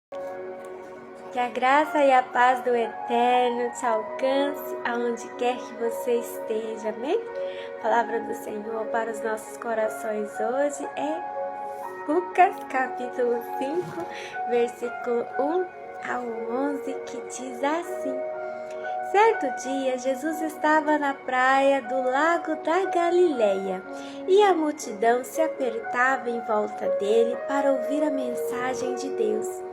Que a graça e a paz do Eterno te alcance aonde quer que você esteja, amém? A palavra do Senhor para os nossos corações hoje é Lucas capítulo 5, versículo 1 ao 11, que diz assim: Certo dia, Jesus estava na praia do lago da Galileia e a multidão se apertava em volta dele para ouvir a mensagem de Deus.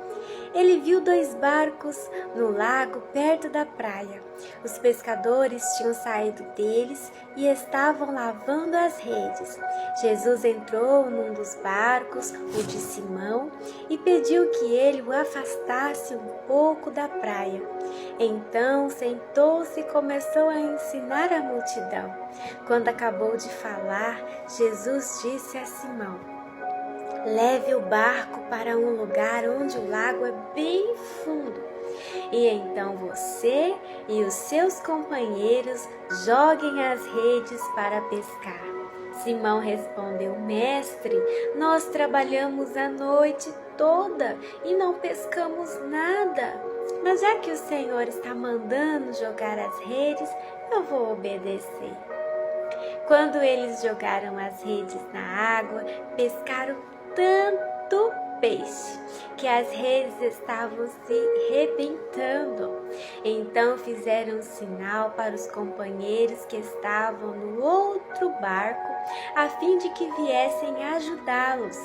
Ele viu 2 barcos no lago perto da praia. Os pescadores tinham saído deles e estavam lavando as redes. Jesus entrou num dos barcos, o de Simão, e pediu que ele o afastasse um pouco da praia. Então sentou-se e começou a ensinar a multidão. Quando acabou de falar, Jesus disse a Simão: Leve o barco para um lugar onde o lago é bem fundo, e então você e os seus companheiros joguem as redes para pescar. Simão respondeu: Mestre, nós trabalhamos a noite toda e não pescamos nada. Mas já que o Senhor está mandando jogar as redes, eu vou obedecer. Quando eles jogaram as redes na água, pescaram tanto peixe que as redes estavam se rebentando. Então fizeram um sinal para os companheiros que estavam no outro barco, a fim de que viessem ajudá-los.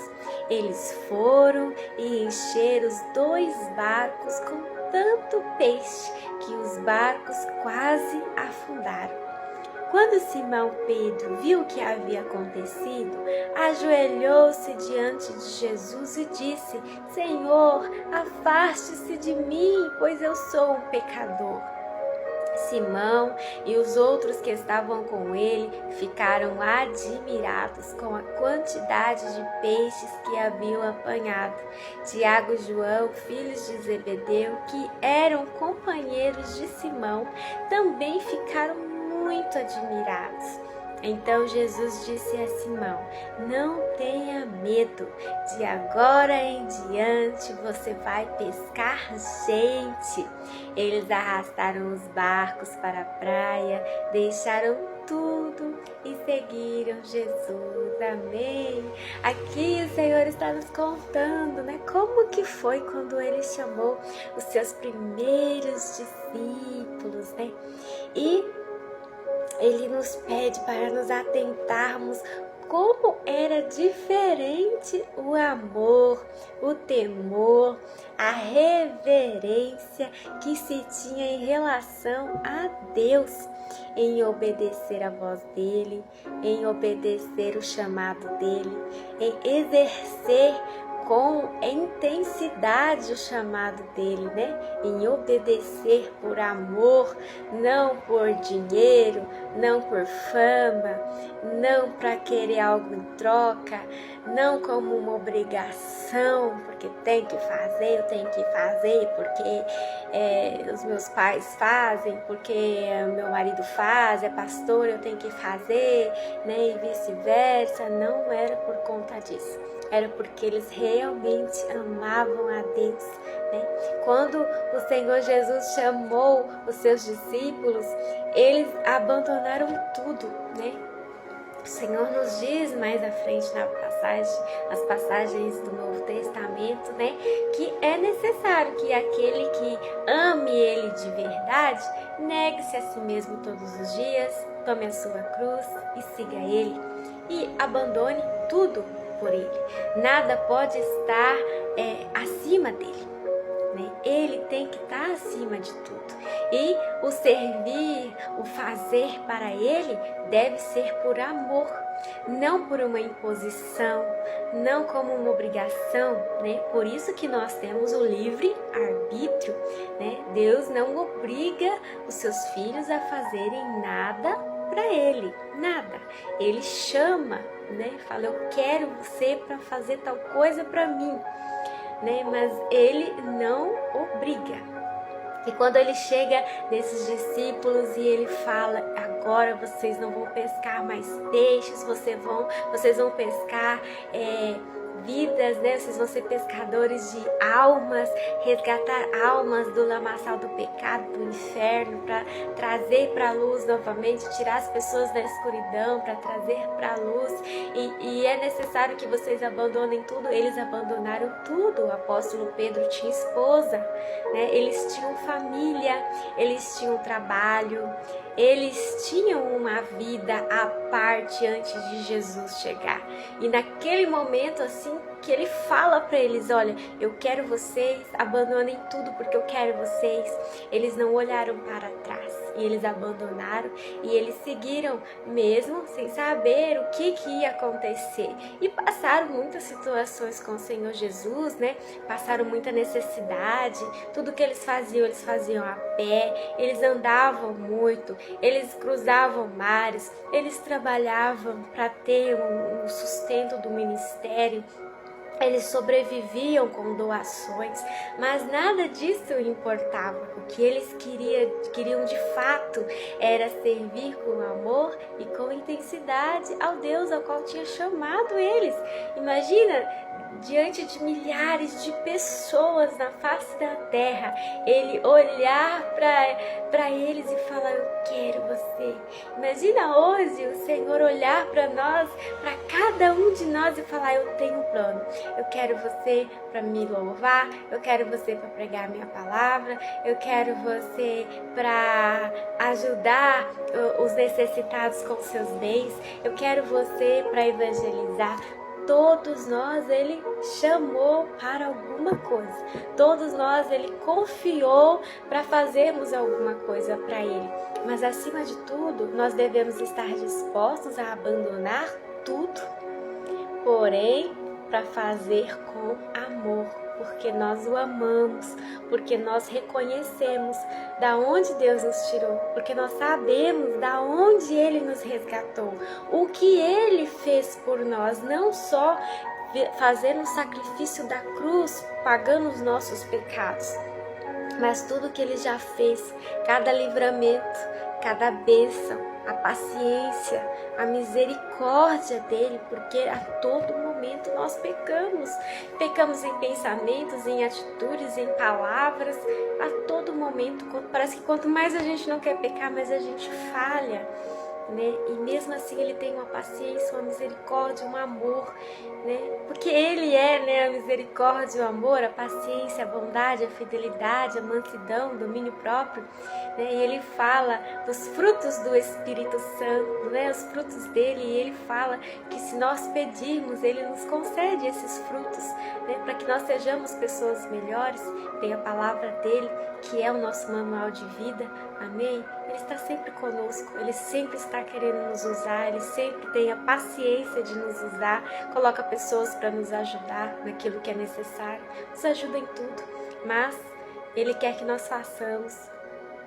Eles foram e encheram os 2 barcos com tanto peixe que os barcos quase afundaram. Quando Simão Pedro viu o que havia acontecido, ajoelhou-se diante de Jesus e disse: Senhor, afaste-se de mim, pois eu sou um pecador. Simão e os outros que estavam com ele ficaram admirados com a quantidade de peixes que haviam apanhado. Tiago e João, filhos de Zebedeu, que eram companheiros de Simão, também ficaram muito admirados. Então Jesus disse a Simão: Não tenha medo, de agora em diante você vai pescar gente. Eles arrastaram os barcos para a praia, deixaram tudo e seguiram Jesus. Amém. Aqui o Senhor está nos contando, como que foi quando Ele chamou os seus primeiros discípulos, E Ele nos pede para nos atentarmos como era diferente o amor, o temor, a reverência que se tinha em relação a Deus, em obedecer a voz dele, em obedecer o chamado dele, em exercer com intensidade o chamado dele, em obedecer por amor, não por dinheiro, não por fama, não para querer algo em troca, não como uma obrigação, porque tem que fazer, eu tenho que fazer, porque os meus pais fazem, porque meu marido faz, é pastor, eu tenho que fazer, e vice-versa. Não era por conta disso. Era porque eles realmente amavam a Deus, Quando o Senhor Jesus chamou os seus discípulos, eles abandonaram tudo, O Senhor nos diz mais à frente nas passagens do Novo Testamento, que é necessário que aquele que ame Ele de verdade, negue-se a si mesmo todos os dias, tome a sua cruz e siga Ele, e abandone tudo por Ele. Nada pode estar acima dele. Ele tem que estar acima de tudo. E o servir, o fazer para Ele deve ser por amor, não por uma imposição, não como uma obrigação, Por isso que nós temos o livre-arbítrio, Deus não obriga os seus filhos a fazerem nada para Ele, nada. Ele chama, Fala: eu quero você para fazer tal coisa para mim, Mas Ele não obriga. E quando Ele chega nesses discípulos e Ele fala: agora vocês não vão pescar mais peixes, vocês vão pescar vidas, né? Vocês vão ser pescadores de almas, resgatar almas do lamaçal do pecado, do inferno, para trazer para a luz novamente, tirar as pessoas da escuridão, para trazer para a luz. E é necessário que vocês abandonem tudo. Eles abandonaram tudo. O apóstolo Pedro tinha esposa, né? Eles tinham família, eles tinham trabalho, eles tinham uma vida à parte antes de Jesus chegar. E naquele momento assim que ele fala para eles, olha, eu quero vocês, abandonem tudo porque eu quero vocês. Eles não olharam para trás e eles abandonaram e eles seguiram mesmo sem saber o que ia acontecer. E passaram muitas situações com o Senhor Jesus, né? Passaram muita necessidade. Tudo que eles faziam a pé, eles andavam muito, eles cruzavam mares, eles trabalhavam para ter um sustento do ministério. Eles sobreviviam com doações, mas nada disso importava. O que eles queriam de fato era servir com amor e com intensidade ao Deus ao qual tinha chamado eles. Imagina, diante de milhares de pessoas na face da terra, ele olhar para eles e falar, eu quero você. Imagina hoje o Senhor olhar para nós, para cada um de nós e falar, eu tenho um plano. Eu quero você para me louvar, eu quero você para pregar a minha palavra, eu quero você para ajudar os necessitados com seus bens, eu quero você para evangelizar. Todos nós ele chamou para alguma coisa, todos nós ele confiou para fazermos alguma coisa para ele, mas acima de tudo nós devemos estar dispostos a abandonar tudo, porém para fazer com amor, porque nós o amamos, porque nós reconhecemos da onde Deus nos tirou, porque nós sabemos da onde Ele nos resgatou, o que Ele fez por nós, não só fazendo o sacrifício da cruz, pagando os nossos pecados, mas tudo que Ele já fez, cada livramento, cada bênção, a paciência, a misericórdia dele, porque a todo momento nós pecamos em pensamentos, em atitudes, em palavras, a todo momento. Parece que quanto mais a gente não quer pecar, mais a gente falha, né? E mesmo assim ele tem uma paciência, uma misericórdia, um amor, né? Porque ele é, né, a misericórdia, o amor, a paciência, a bondade, a fidelidade, a mansidão, o domínio próprio, né? E ele fala dos frutos do Espírito Santo, né? Os frutos dele, e ele fala que se nós pedirmos, ele nos concede esses frutos, né? Para que nós sejamos pessoas melhores. Tem a palavra dele, que é o nosso manual de vida, amém? Ele está sempre conosco, ele sempre está querendo nos usar, ele sempre tem a paciência de nos usar, coloca pessoas para nos ajudar naquilo que é necessário, nos ajuda em tudo, mas ele quer que nós façamos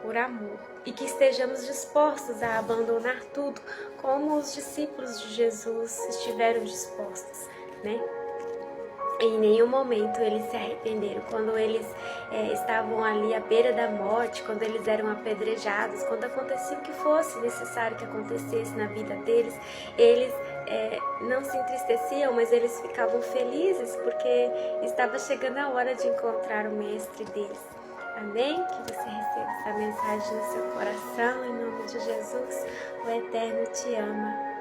por amor e que estejamos dispostos a abandonar tudo, como os discípulos de Jesus estiveram dispostos, né? Em nenhum momento eles se arrependeram. Quando eles estavam ali à beira da morte, quando eles eram apedrejados, quando acontecia o que fosse necessário que acontecesse na vida deles, eles não se entristeciam, mas eles ficavam felizes porque estava chegando a hora de encontrar o Mestre deles. Amém? Que você receba essa mensagem no seu coração, em nome de Jesus. O Eterno te ama.